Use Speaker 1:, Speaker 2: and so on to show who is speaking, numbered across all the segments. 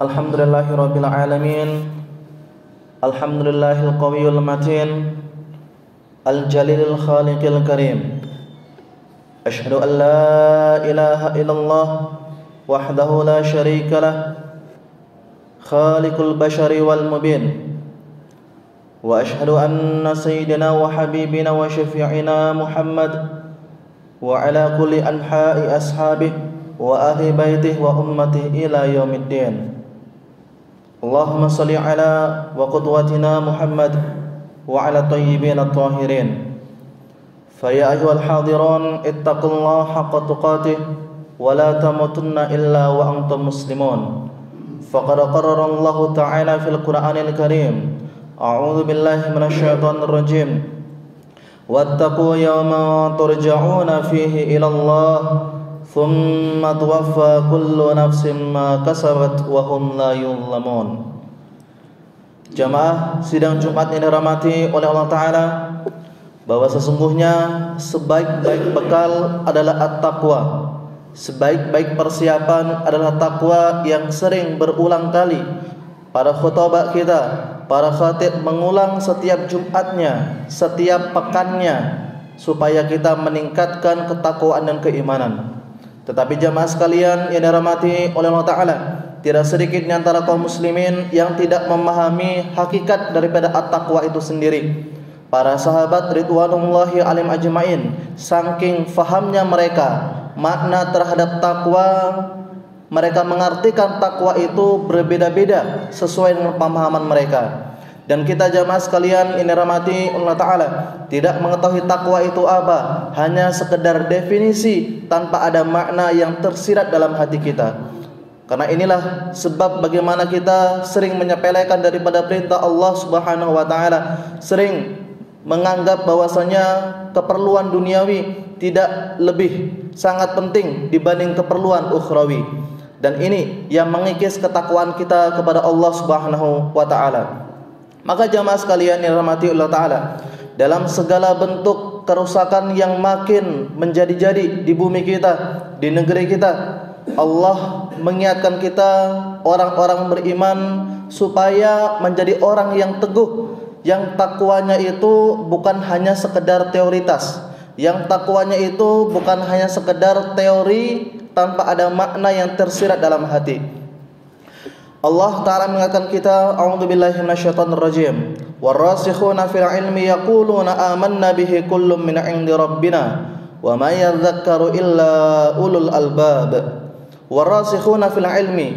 Speaker 1: Alhamdulillahirabbil alamin. Alhamdulillahil qawiyul matin, al jalilil khaliqil karim. Asyhadu an la ilaha illallah wahdahu la syarika lah, khaliqul bashari wal mubin. Wa asyhadu anna sayyidina wa habibina wa syafi'ina Muhammad wa ala kulli anha'i ashabihi wa ahli baitihi wa ummatihi ila yaumiddin. Allahumma salli ala wa qudwatina Muhammad wa ala tayyibin at-tahirin. Fa ya ayyuhal hadirin ittaqullaha haqqa tuqatih wa la tamutunna illa wa antum muslimun. Faqad qarrara Allah ta'ala fil Qur'anil Karim. A'udzu billahi minasy syaithanir rajim. Wattaqu yawman turja'una fihi ila Allah thumma tuwaffa kullu nafsin ma kasabat wa hum la yuzlamun. Jamaah sidang Jumat yang dirahmati oleh Allah Ta'ala, bahwa sesungguhnya sebaik-baik bekal adalah at-taqwa. Sebaik-baik persiapan adalah takwa yang sering berulang kali para khutbah kita, para khatib mengulang setiap Jumatnya, setiap pekannya, supaya kita meningkatkan ketakwaan dan keimanan. Tetapi jamaah sekalian yang dirahmati oleh Allah Ta'ala, tidak sedikit di antara kaum muslimin yang tidak memahami hakikat daripada at-taqwa itu sendiri. Para sahabat ridwanullahi alaihim ajmain, saking fahamnya mereka makna terhadap takwa, mereka mengartikan takwa itu berbeda-beda sesuai dengan pemahaman mereka. Dan kita jamaah sekalian ini rahmati Allah Ta'ala tidak mengetahui takwa itu apa, hanya sekedar definisi tanpa ada makna yang tersirat dalam hati kita. Karena inilah sebab bagaimana kita sering menyepelekan daripada perintah Allah Subhanahu wa Ta'ala, sering menganggap bahwasanya keperluan duniawi tidak lebih sangat penting dibanding keperluan ukhrawi. Dan ini yang mengikis ketakwaan kita kepada Allah Subhanahu wa Ta'ala. Maka jamaah sekalian yang dirahmati Allah Ta'ala, dalam segala bentuk kerusakan yang makin menjadi-jadi di bumi kita, di negeri kita, Allah mengingatkan kita orang-orang beriman supaya menjadi orang yang teguh, yang takwanya itu bukan hanya sekedar teoritas, yang takwanya itu bukan hanya sekedar teori tanpa ada makna yang tersirat dalam hati. Allah Ta'ala mengatakan kita, a'udzubillahi minasyaitonir rajim, warasikhuna fil ilmi yaquluna amanna bihi kullun min 'indi rabbina wa ma yadhakkaru illa ulul albab. Warasikhuna fil ilmi,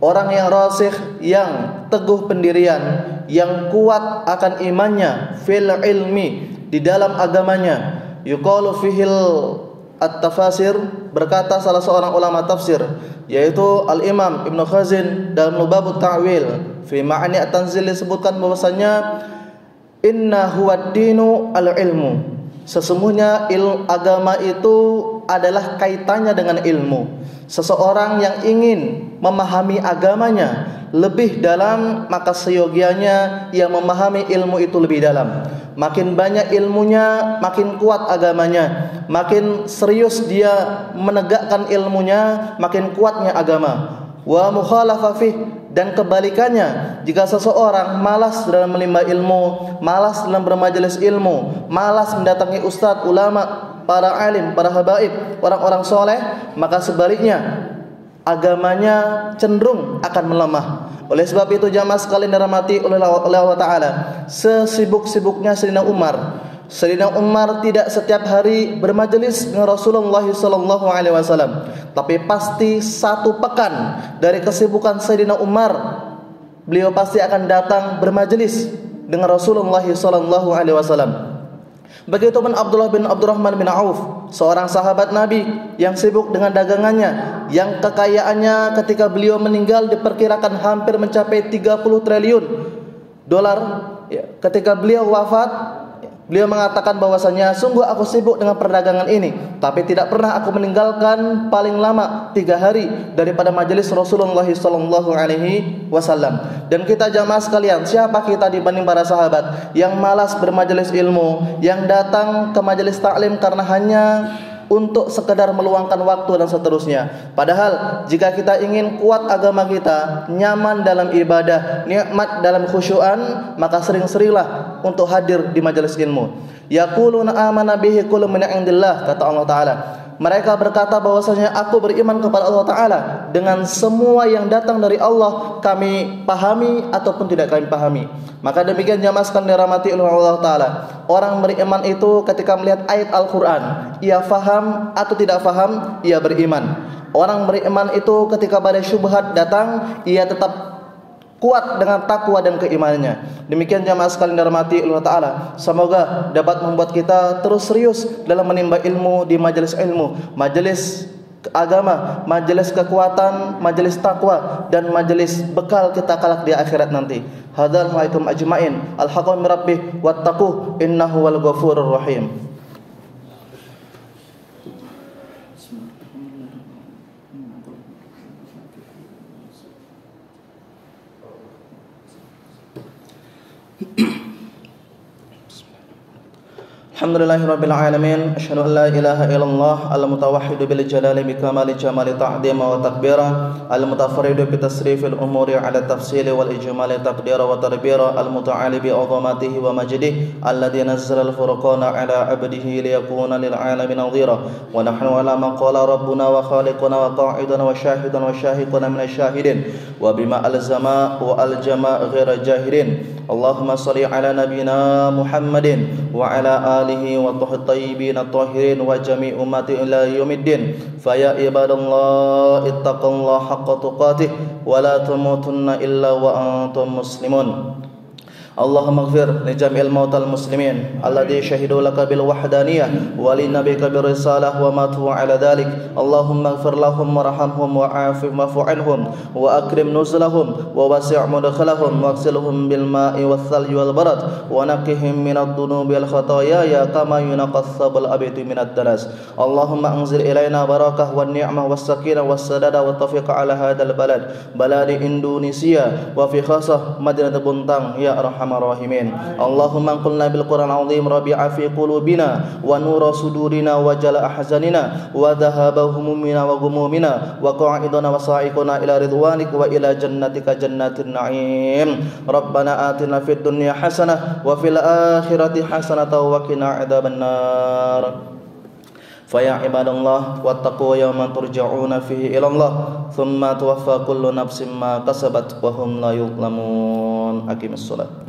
Speaker 1: orang yang rasikh, yang teguh pendirian, yang kuat akan imannya, fil ilmi, di dalam agamanya. Yuqalu fihil at-tafasir, berkata salah seorang ulama tafsir, yaitu Al-Imam Ibnu Khazin dalam Lubabut Ta'wil fi ma'ani at-tanzil, disebutkan bahwasanya inna huwad dinu al-ilmu, sesungguhnya agama itu adalah kaitannya dengan ilmu. Seseorang yang ingin memahami agamanya lebih dalam, maka seyogianya yang memahami ilmu itu lebih dalam. Makin banyak ilmunya, makin kuat agamanya. Makin serius dia menegakkan ilmunya, makin kuatnya agama. Wa mukhalafa fih, dan kebalikannya, jika seseorang malas dalam menimba ilmu, malas dalam bermajelis ilmu, malas mendatangi ustadz, ulama, para alim, para habaib, orang-orang soleh, maka sebaliknya agamanya cenderung akan melemah. Oleh sebab itu jamaah sekalian dirahmati oleh Allah Ta'ala, sesibuk-sibuknya Sayyidina Umar tidak setiap hari bermajelis dengan Rasulullah SAW, tapi pasti satu pekan dari kesibukan Sayyidina Umar, beliau pasti akan datang bermajelis dengan Rasulullah SAW. Begitu pun Abdullah bin Abdurrahman bin Auf, seorang sahabat Nabi yang sibuk dengan dagangannya, yang kekayaannya ketika beliau meninggal diperkirakan hampir mencapai 30 triliun dolar. Ketika beliau wafat, beliau mengatakan bahwasanya sungguh aku sibuk dengan perdagangan ini, tapi tidak pernah aku meninggalkan paling lama 3 hari daripada majelis Rasulullah SAW. Dan kita jamaah sekalian, siapa kita dibanding para sahabat yang malas bermajelis ilmu, yang datang ke majelis taklim karena hanya untuk sekedar meluangkan waktu dan seterusnya. Padahal jika kita ingin kuat agama kita, nyaman dalam ibadah, nikmat dalam khusyuan, maka sering-seringlah untuk hadir di majelis ilmu. Yaquluna amana bihi kullu min indillah, kata Allah Ta'ala. Mereka berkata bahwasanya aku beriman kepada Allah Ta'ala dengan semua yang datang dari Allah, kami pahami ataupun tidak kami pahami. Maka demikian jamaah sekalian dirahmati oleh Allah Ta'ala, orang beriman itu ketika melihat ayat Al-Quran, ia faham atau tidak faham, ia beriman. Orang beriman itu ketika badai syubhat datang, ia tetap kuat dengan takwa dan keimanannya. Demikian jamaah sekalian dirahmati Allah Ta'ala, semoga dapat membuat kita terus serius dalam menimba ilmu di majelis ilmu, majelis agama, majelis kekuatan, majelis takwa, dan majelis bekal kita kelak di akhirat nanti. Hadzal alaikum ajmain. Al-haqqu min rabbih wattaquh innahu wal ghafurur rahim. Alhamdulillahirabbil alamin, asyhadu an la ilaha illallah al-mutawahhid bil jalali bi kamali jamali ta'dhim wa takbira, al-mutafarrid bi tasrifil umuri ala tafsili wal ijmali taqdira wa tarbira, al-muta'ali bi 'azamatihi wa majdihi alladhi nazzala al-furqana ala 'abdihi liyakuna lil 'alamin nadhira. Wa nahnu ala ma qala rabbuna wa khaliquna wa qa'iduna wa shahidan wa shahiquna min asyahidin wa bima alzama wa aljama ghaira jahilin. Allahumma shalli ala nabiyyina Muhammadin wa ala alihi wa tayyibin at-tahirin wa jami' ummati ila yaumiddin. Fa ya ibadallah ittaqullaha haqqa tuqatih wa la tamutunna illa wa antum muslimun. Allahumma ighfir li jami'il mautal muslimin alladhi shahidu laka bil wahdaniyah wa li nabiyyika bir risalah wa matu ala dhalik. Allahumma ighfir lahum warhamhum wa 'afihim wa'fu 'anhum wa akrim nuzulahum wa wasi' mudkhalahum waghsilhum bil ma'i wath thalji wal barad wa naqqihim minad dhunubi wal khataaya ya kama yunqas sabal abitu minad danas. Allahumma anzil ilaina barakah wan ni'mah was sakinah was sadada wat tawfiq ala hadzal baladi Indonesia wa fi khassah Madinah Buntang ya rahimin. Allahumma qulna bil Qur'an azim rabi'a fi qulubina wa nura sudurina wa jala ahzanina wa dhahaba humumina wa ghumumina wa qa'idana wa sa'iquna ila ridwanik wa ila jannatika jannatin na'im. Rabbana atina fid dunya hasanah wa fil akhirati hasanah wa qina adzabannar. Faya ibadallah wattaqu yawman turja'una fihi ila Allah thumma tuwaffa kullu nafsin ma kasabat wa hum la yuzlamun. Aqimus shalah.